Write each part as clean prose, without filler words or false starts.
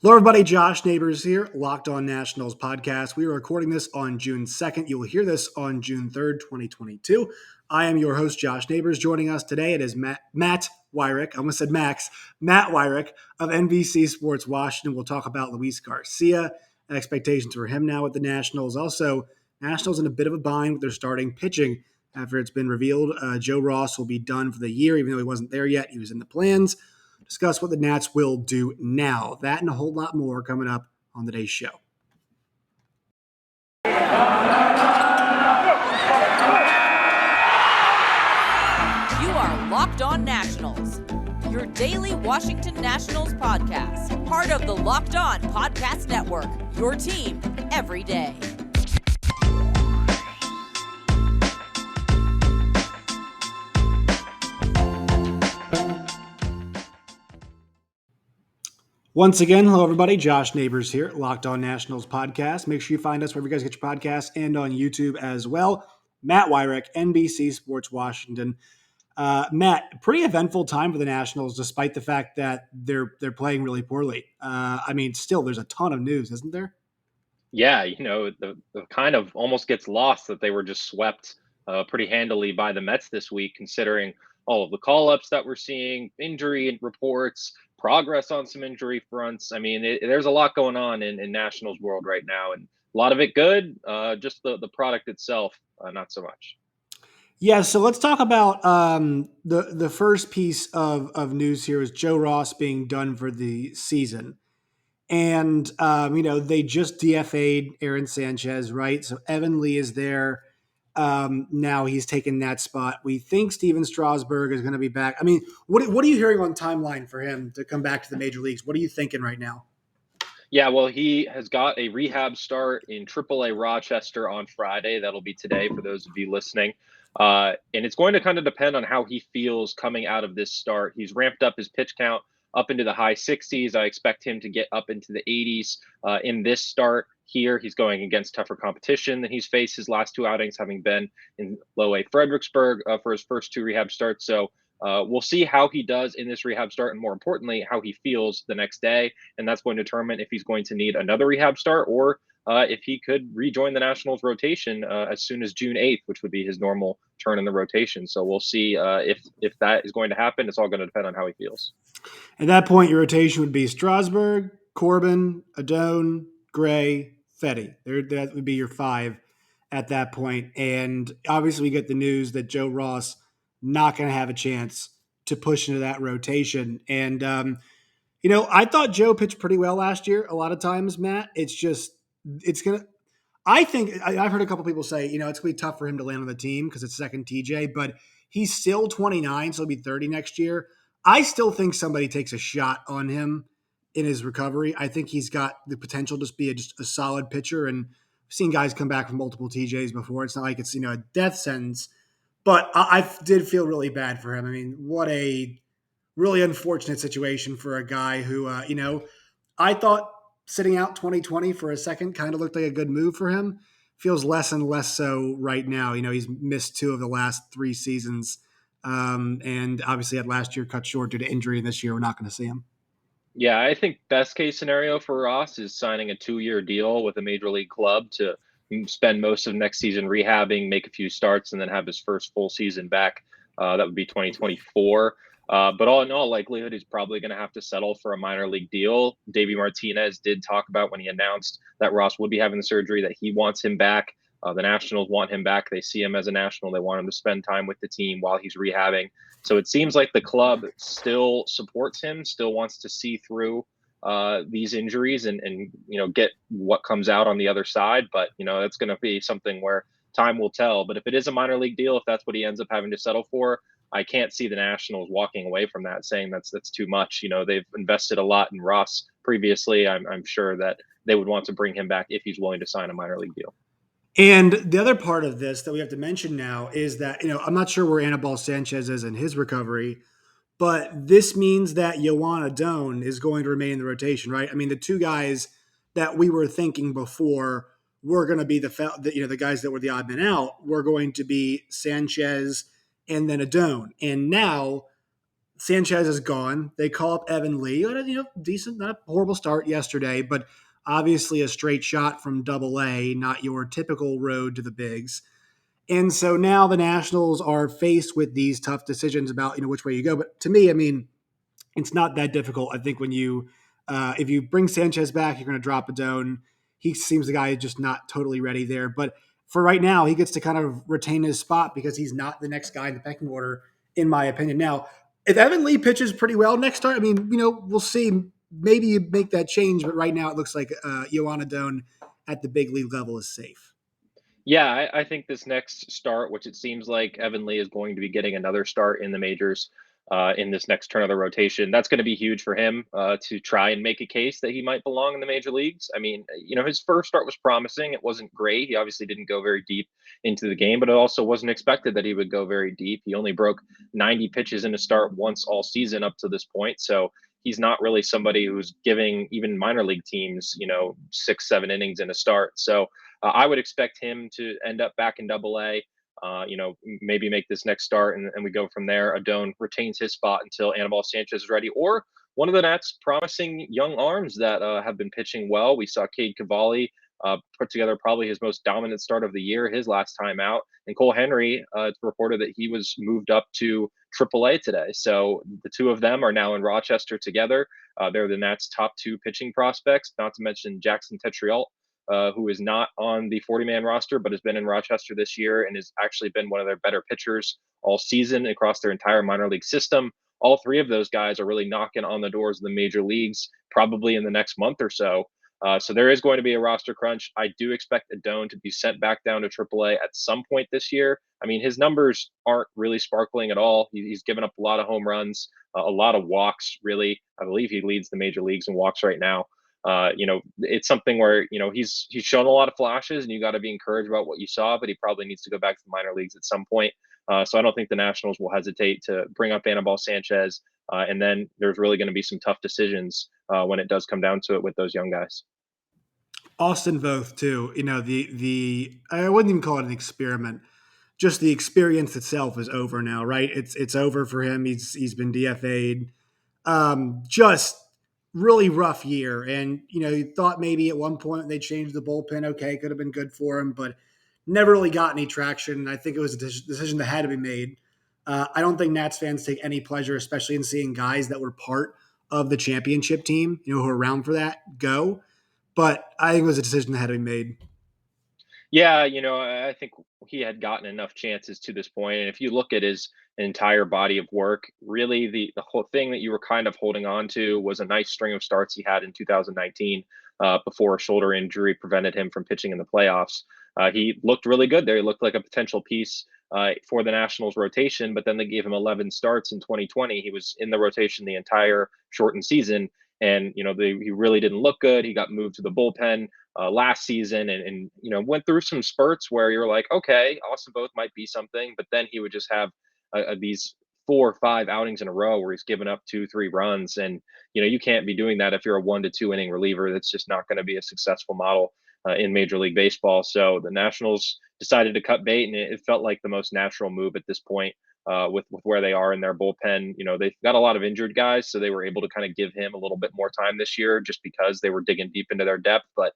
Hello, everybody. Josh Neighbors here, Locked On Nationals podcast. We are recording this on June 2nd. You will hear this on June 3rd, 2022. I am your host, Josh Neighbors. Joining us today, it is Matt Weyrich. I almost said Max. Matt Weyrich of NBC Sports Washington. We'll talk about Luis Garcia and expectations for him now with the Nationals. Also, Nationals in a bit of a bind with their starting pitching after it's been revealed. Joe Ross will be done for the year, even though he wasn't there yet. He was in the plans. Discuss what the Nats will do now. That and a whole lot more coming up on today's show. You are Locked On Nationals, your daily Washington Nationals podcast, part of the Locked On Podcast Network, your team every day. Once again, hello, everybody. Josh Neighbors here, Locked On Nationals podcast. Make sure you find us wherever you guys get your podcasts and on YouTube as well. Matt Weyrich, NBC Sports Washington. Matt, pretty eventful time for the Nationals, despite the fact that they're playing really poorly. Still, there's a ton of news, isn't there? Yeah, the kind of almost gets lost that they were just swept pretty handily by the Mets this week, considering all of the call-ups that we're seeing, injury reports, progress on some injury fronts. I mean, there's a lot going on in Nationals world right now, and a lot of it good. Just the product itself, not so much. Yeah, so let's talk about the first piece of news here is Joe Ross being done for the season. And, they just DFA'd Aaron Sanchez, right? So Evan Lee is there. Now he's taken that spot. We think Steven Strasburg is going to be back. I mean, what are you hearing on timeline for him to come back to the major leagues? What are you thinking right now? Yeah, well, he has got a rehab start in AAA Rochester on Friday. That'll be today for those of you listening. And it's going to kind of depend on how he feels coming out of this start. He's ramped up his pitch count up into the high 60s. I expect him to get up into the 80s in this start here. He's going against tougher competition than he's faced his last two outings, having been in low A Fredericksburg for his first two rehab starts. So we'll see how he does in this rehab start, and more importantly, how he feels the next day. And that's going to determine if he's going to need another rehab start or if he could rejoin the Nationals rotation as soon as June 8th, which would be his normal turn in the rotation. So we'll see if that is going to happen. It's all going to depend on how he feels. At that point, your rotation would be Strasburg, Corbin, Adone, Gray, Fetty. That would be your five at that point. And obviously, we get the news that Joe Ross not going to have a chance to push into that rotation. And I thought Joe pitched pretty well last year. A lot of times, Matt. I think I've heard a couple people say, it's going to be tough for him to land on the team because it's second TJ, but he's still 29, so he'll be 30 next year. I still think somebody takes a shot on him in his recovery. I think he's got the potential to just be just a solid pitcher. And I've seen guys come back from multiple TJs before. It's not like it's, a death sentence, but I did feel really bad for him. I mean, what a really unfortunate situation for a guy who, I thought sitting out 2020 for a second kind of looked like a good move for him. Feels less and less so right now. He's missed two of the last three seasons. And obviously had last year cut short due to injury. And this year we're not going to see him. Yeah, I think best case scenario for Ross is signing a 2-year deal with a major league club to spend most of next season rehabbing, make a few starts, and then have his first full season back. That would be 2024. But all in all likelihood, he's probably going to have to settle for a minor league deal. Davey Martinez did talk about when he announced that Ross would be having the surgery that he wants him back. The Nationals want him back. They see him as a National. They want him to spend time with the team while he's rehabbing. So it seems like the club still supports him, still wants to see through these injuries and get what comes out on the other side. But, it's going to be something where time will tell. But if it is a minor league deal, if that's what he ends up having to settle for, I can't see the Nationals walking away from that, saying that's too much. They've invested a lot in Ross previously. I'm sure that they would want to bring him back if he's willing to sign a minor league deal. And the other part of this that we have to mention now is that, I'm not sure where Anibal Sanchez is in his recovery, but this means that Yohan Adone is going to remain in the rotation, right? I mean, the two guys that we were thinking before were going to be the guys that were the odd men out were going to be Sanchez and then Adone. And now Sanchez is gone. They call up Evan Lee. Decent, not a horrible start yesterday, but obviously a straight shot from Double A, not your typical road to the bigs. And so now the Nationals are faced with these tough decisions about which way you go. But to me, I mean, it's not that difficult. I think when if you bring Sanchez back, you're going to drop Adone. He seems the guy who's just not totally ready there. But for right now, he gets to kind of retain his spot because he's not the next guy in the pecking order, in my opinion. Now, if Evan Lee pitches pretty well next start, I mean, we'll see. Maybe you make that change, but right now it looks like Yoan Adone at the big league level is safe. Yeah, I think this next start, which it seems like Evan Lee is going to be getting another start in the majors in this next turn of the rotation, that's going to be huge for him to try and make a case that he might belong in the major leagues. I mean, his first start was promising. It wasn't great. He obviously didn't go very deep into the game, but it also wasn't expected that he would go very deep. He only broke 90 pitches in a start once all season up to this point. So he's not really somebody who's giving even minor league teams, 6, 7 innings in a start. So I would expect him to end up back in Double A. Maybe make this next start, and we go from there. Adone retains his spot until Anibal Sanchez is ready, or one of the Nats' promising young arms that have been pitching well. We saw Cade Cavalli put together probably his most dominant start of the year, his last time out. And Cole Henry, it's reported that he was moved up to AAA today. So the two of them are now in Rochester together. They're the Nats' top two pitching prospects, not to mention Jackson Tetriot, who is not on the 40-man roster, but has been in Rochester this year and has actually been one of their better pitchers all season across their entire minor league system. All three of those guys are really knocking on the doors of the major leagues probably in the next month or so. So there is going to be a roster crunch. I do expect Adone to be sent back down to AAA at some point this year. I mean, his numbers aren't really sparkling at all. He's given up a lot of home runs, a lot of walks, really. I believe he leads the major leagues in walks right now. It's something where he's shown a lot of flashes, and you got to be encouraged about what you saw. But he probably needs to go back to the minor leagues at some point. So I don't think the Nationals will hesitate to bring up Anibal Sanchez, and then there's really going to be some tough decisions when it does come down to it with those young guys. Austin Voth too. The I wouldn't even call it an experiment. Just the experience itself is over now, right? It's over for him. He's been DFA'd. Just really rough year. And, you thought maybe at one point they changed the bullpen. Okay, could have been good for him, but never really got any traction. I think it was a decision that had to be made. I don't think Nats fans take any pleasure, especially in seeing guys that were part of the championship team, who are around for that, go. But I think it was a decision that had to be made. Yeah, I think he had gotten enough chances to this point, and if you look at his entire body of work, really the whole thing that you were kind of holding on to was a nice string of starts he had in 2019 before a shoulder injury prevented him from pitching in the playoffs. He looked really good there. He looked like a potential piece for the Nationals rotation, but then they gave him 11 starts in 2020. He was in the rotation the entire shortened season, and he really didn't look good. He got moved to the bullpen last season, and went through some spurts where you're like, okay, Austin Voth might be something, but then he would just have these 4 or 5 outings in a row where he's given up 2, 3 runs, and you can't be doing that if you're a 1 to 2 inning reliever. That's just not going to be a successful model in Major League Baseball. So the Nationals decided to cut bait, and it felt like the most natural move at this point. With where they are in their bullpen, they've got a lot of injured guys, so they were able to kind of give him a little bit more time this year, just because they were digging deep into their depth. But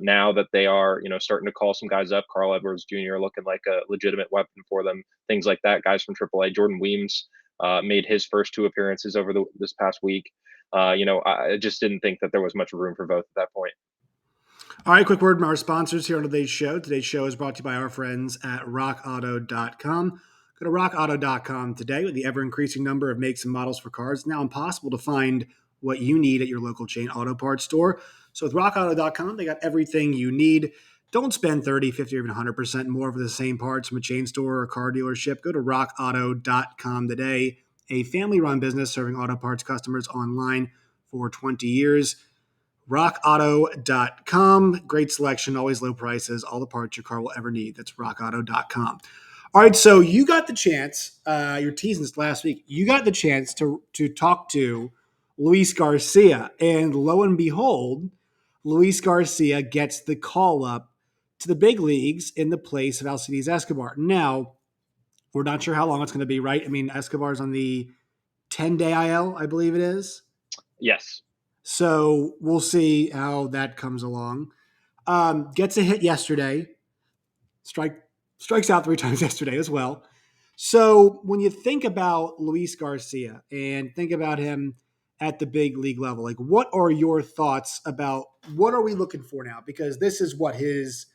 now that they are, starting to call some guys up, Carl Edwards Jr. looking like a legitimate weapon for them, things like that. Guys from AAA, Jordan Weems made his first 2 appearances over this past week. I just didn't think that there was much room for both at that point. All right, quick word from our sponsors here on today's show. Today's show is brought to you by our friends at rockauto.com. Go to rockauto.com today. With the ever-increasing number of makes and models for cars, it's now impossible to find what you need at your local chain auto parts store. So with rockauto.com, they got everything you need. Don't spend 30, 50, or even 100% more for the same parts from a chain store or car dealership. Go to rockauto.com today, a family-run business serving auto parts customers online for 20 years. rockauto.com. Great selection, always low prices, all the parts your car will ever need. That's rockauto.com. All right, so you got the chance, you're teasing this last week, you got the chance to talk to Luis Garcia, and lo and behold, Luis Garcia gets the call up to the big leagues in the place of Alcides Escobar. Now, we're not sure how long it's going to be, right? I mean, Escobar's on the 10-day IL, I believe it is. Yes. So we'll see how that comes along. Gets a hit yesterday. Strike strikes out 3 times yesterday as well. So when you think about Luis Garcia and think about him at the big league level, like what are your thoughts about what are we looking for now? Because this is what his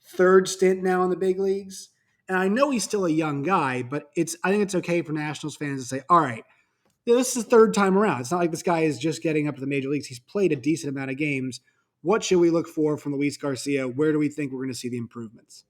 third stint now in the big leagues. And I know he's still a young guy, but I think it's okay for Nationals fans to say, all right, yeah, this is the third time around. It's not like this guy is just getting up to the major leagues. He's played a decent amount of games. What should we look for from Luis Garcia? Where do we think we're going to see the improvements?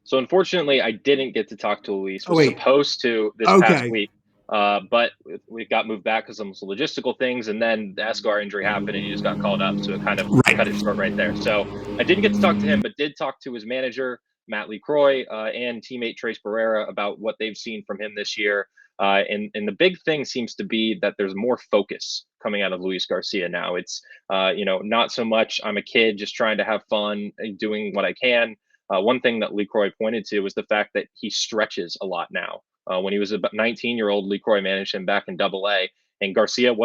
So unfortunately, I didn't get to talk to Luis. Oh, Was wait. supposed to this past Okay. week, but we got moved back because of some logistical things, and then the Escobar injury happened, and he just got called up, so it kind of cut it Right. short right there. So I didn't get to talk to him, but did talk to his manager Matt LeCroy and teammate Trace Barrera about what they've seen from him this year. And the big thing seems to be that there's more focus coming out of Luis Garcia now. It's not so much I'm a kid just trying to have fun, doing what I can. One thing that LeCroy pointed to was the fact that he stretches a lot now. When he was a 19-year-old, LeCroy managed him back in Double A, and Garcia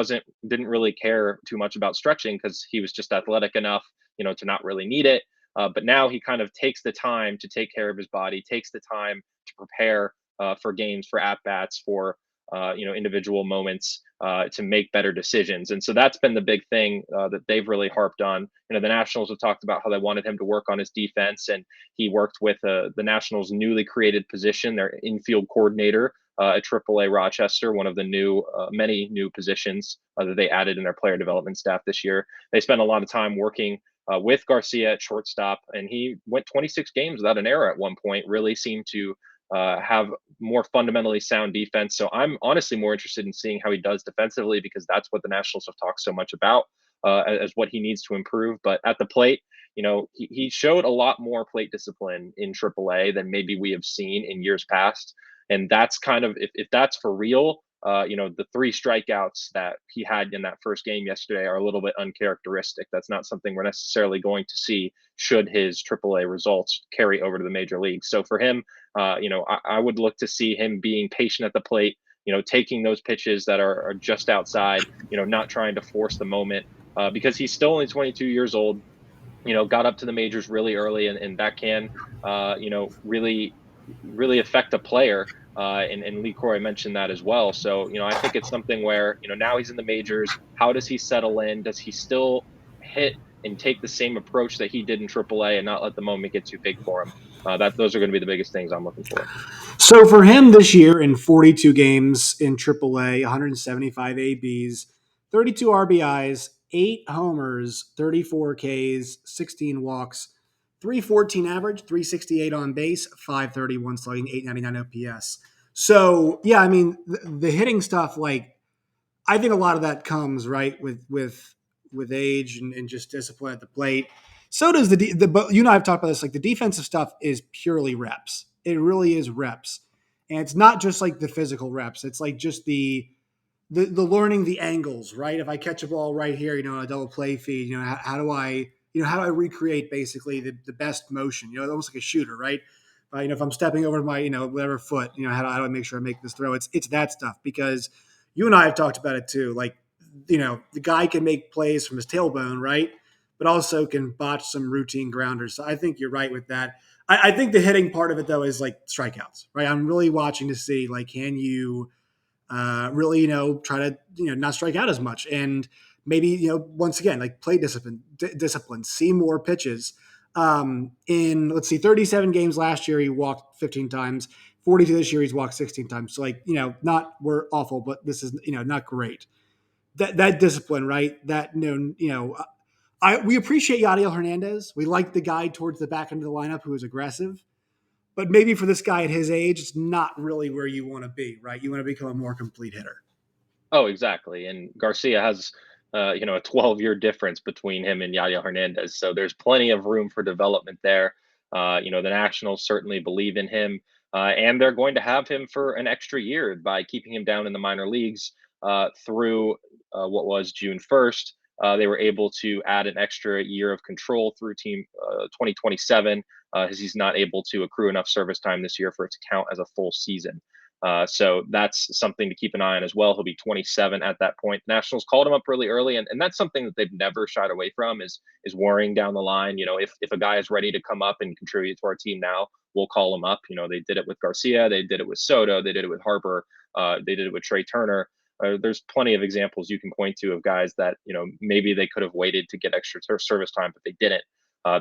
didn't really care too much about stretching because he was just athletic enough, to not really need it. But now he kind of takes the time to take care of his body, takes the time to prepare for games, for at bats, for individual moments to make better decisions. And so that's been the big thing that they've really harped on. The Nationals have talked about how they wanted him to work on his defense, and he worked with the Nationals' newly created position, their infield coordinator at AAA Rochester, one of the many new positions that they added in their player development staff this year. They spent a lot of time working with Garcia at shortstop, and he went 26 games without an error at one point. Really seemed to have more fundamentally sound defense. So I'm honestly more interested in seeing how he does defensively, because that's what the Nationals have talked so much about as what he needs to improve. But at the plate, he showed a lot more plate discipline in AAA than maybe we have seen in years past. And that's kind of, if that's for real, the 3 strikeouts that he had in that first game yesterday are a little bit uncharacteristic. That's not something we're necessarily going to see should his AAA results carry over to the major leagues. So for him, I would look to see him being patient at the plate, taking those pitches that are just outside, not trying to force the moment because he's still only 22 years old, got up to the majors really early, and that can, really, really affect a player. And Lee Corey mentioned that as well. So, I think it's something where, now he's in the majors. How does he settle in? Does he still hit and take the same approach that he did in AAA and not let the moment get too big for him? Those are going to be the biggest things I'm looking for. So for him this year in 42 games in AAA, 175 ABs, 32 RBIs, 8 homers, 34 Ks, 16 walks, 314 average, 368 on base, 531 slugging, 899 OPS. So yeah, I mean the hitting stuff, like I think a lot of that comes right with age and just discipline at the plate. So does but you and I have talked about this. Like the defensive stuff is purely reps. It really is reps, and it's not just like the physical reps. It's like just the learning the angles, right? If I catch a ball right here, on a double play feed, how do I how do I recreate basically the best motion? Almost like a shooter, right? If I'm stepping over my whatever foot, how do I make sure I make this throw? It's that stuff because you and I have talked about it too. Like the guy can make plays from his tailbone, right? But also can botch some routine grounders. So I think you're right with that. I think the hitting part of it though is like strikeouts, right? I'm really watching to see like can you really, try to, not strike out as much. And maybe, once again, like play discipline, see more pitches. Let's see, 37 games last year, he walked 15 times. 42 this year, he's walked 16 times. So like, we're awful, but this is, not great. That discipline, right? That, we appreciate Yadiel Hernandez. We like the guy towards the back end of the lineup who is aggressive. But maybe for this guy at his age, it's not really where you want to be, right? You want to become a more complete hitter. Oh, exactly. And Garcia has, a 12-year difference between him and Yadiel Hernandez. So there's plenty of room for development there. The Nationals certainly believe in him, and they're going to have him for an extra year by keeping him down in the minor leagues through what was June 1st. They were able to add an extra year of control through team 2027, as he's not able to accrue enough service time this year for it to count as a full season. So that's something to keep an eye on as well. He'll be 27 at that point. Nationals called him up really early, and that's something that they've never shied away from is worrying down the line. If a guy is ready to come up and contribute to our team now, we'll call him up. They did it with Garcia, they did it with Soto, they did it with Harper, they did it with Trey Turner. There's plenty of examples you can point to of guys that maybe they could have waited to get extra service time, but they didn't.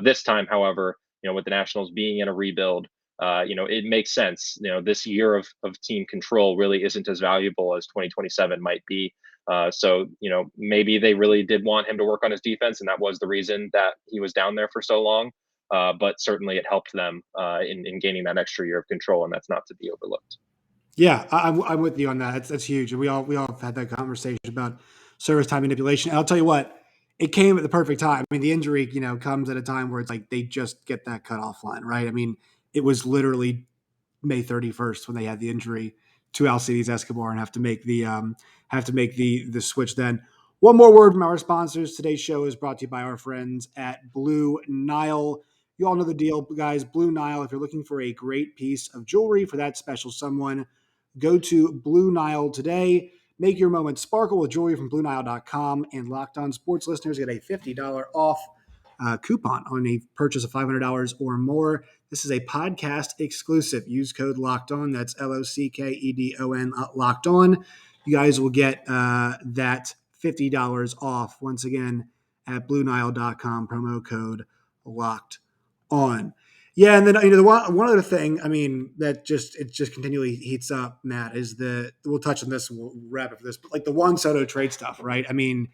This time, however, with the Nationals being in a rebuild, it makes sense. This year of team control really isn't as valuable as 2027 might be. So, maybe they really did want him to work on his defense, and that was the reason that he was down there for so long. But certainly it helped them in gaining that extra year of control, and that's not to be overlooked. Yeah, I'm with you on that. That's huge. We all have had that conversation about service time manipulation. And I'll tell you what, it came at the perfect time. I mean, the injury, comes at a time where it's like they just get that cutoff line, right? I mean, it was literally May 31st when they had the injury to Alcides Escobar and have to make the switch then. One more word from our sponsors. Today's show is brought to you by our friends at Blue Nile. You all know the deal, guys. Blue Nile, if you're looking for a great piece of jewelry for that special someone, go to Blue Nile today. Make your moment sparkle with jewelry from BlueNile.com. And Locked On Sports listeners get a $50 off coupon on a purchase of $500 or more. This is a podcast exclusive. Use code Locked On. That's LOCKEDON. Locked On. You guys will get that $50 off once again at BlueNile.com. Promo code Locked On. Yeah, and then the one other thing, I mean, that just continually heats up, Matt, is we'll touch on this and we'll wrap it for this, but like the Juan Soto trade stuff, right? I mean,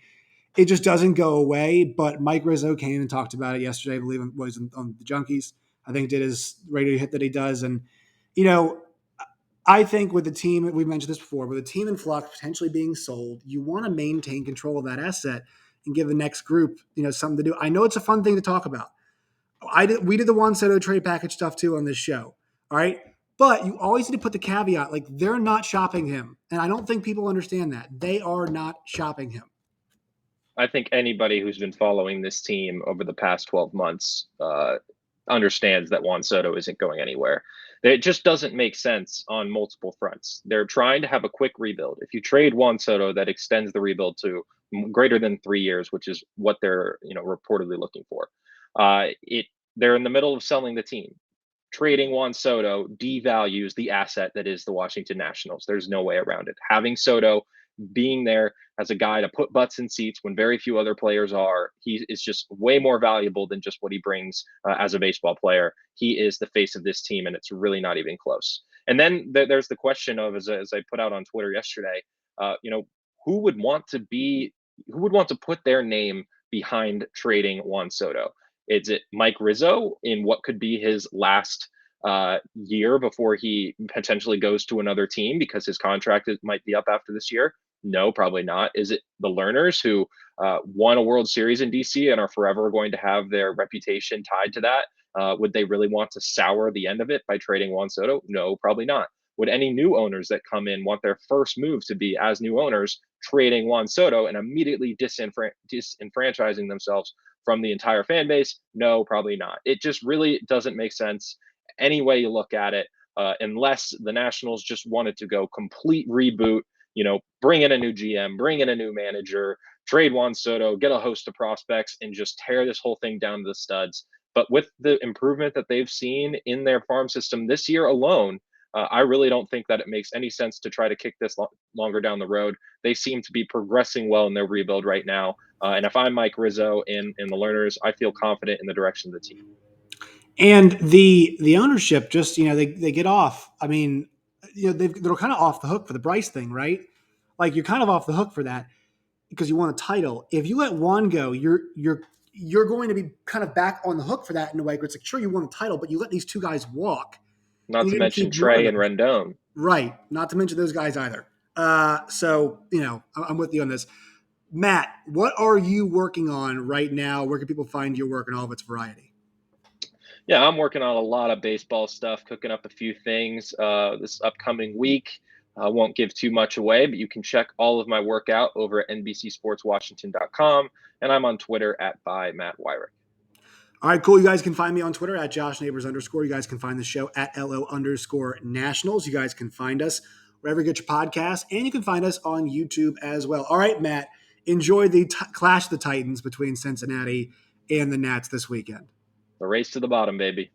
it just doesn't go away. But Mike Rizzo came and talked about it yesterday. I believe it was on the Junkies. I think did his radio hit that he does, and you know, I think with the team, we mentioned this before, with a team in flux potentially being sold, you want to maintain control of that asset and give the next group something to do. I know it's a fun thing to talk about. We did the Juan Soto trade package stuff too on this show. All right. But you always need to put the caveat, like they're not shopping him. And I don't think people understand that. They are not shopping him. I think anybody who's been following this team over the past 12 months understands that Juan Soto isn't going anywhere. It just doesn't make sense on multiple fronts. They're trying to have a quick rebuild. If you trade Juan Soto, that extends the rebuild to greater than 3 years, which is what they're reportedly looking for. They're in the middle of selling the team. Trading Juan Soto devalues the asset that is the Washington Nationals. There's no way around it. Having Soto being there as a guy to put butts in seats when very few other players are, he is just way more valuable than just what he brings as a baseball player. He is the face of this team, and it's really not even close. And then there's the question of, as I put out on Twitter yesterday, who would want to put their name behind trading Juan Soto? Is it Mike Rizzo in what could be his last year before he potentially goes to another team because his contract might be up after this year? No, probably not. Is it the Learners who won a World Series in DC and are forever going to have their reputation tied to that? Would they really want to sour the end of it by trading Juan Soto? No, probably not. Would any new owners that come in want their first move to be as new owners trading Juan Soto and immediately disenfranchising themselves from the entire fan base? No, probably not. It just really doesn't make sense any way you look at it, unless the Nationals just wanted to go complete reboot, bring in a new GM, bring in a new manager, trade Juan Soto, get a host of prospects, and just tear this whole thing down to the studs. But with the improvement that they've seen in their farm system this year alone, I really don't think that it makes any sense to try to kick this longer down the road. They seem to be progressing well in their rebuild right now. And if I'm Mike Rizzo and the Learners, I feel confident in the direction of the team. And the ownership just, they get off. I mean, they're kind of off the hook for the Bryce thing, right? Like you're kind of off the hook for that because you want a title. If you let Juan go, you're going to be kind of back on the hook for that in a way. Where it's like, sure, you won the title, but you let these two guys walk. Not to mention Trey and Rendon. Right. Not to mention those guys either. So, I'm with you on this. Matt, what are you working on right now? Where can people find your work and all of its variety? Yeah, I'm working on a lot of baseball stuff, cooking up a few things this upcoming week. I won't give too much away, but you can check all of my work out over at NBCSportsWashington.com. And I'm on Twitter at @ByMattWeyrich. All right, cool. You guys can find me on Twitter at @JoshNeighbors_. You guys can find the show at LO_Nationals. You guys can find us wherever you get your podcasts, and you can find us on YouTube as well. All right, Matt, enjoy the Clash of the Titans between Cincinnati and the Nats this weekend. The race to the bottom, baby.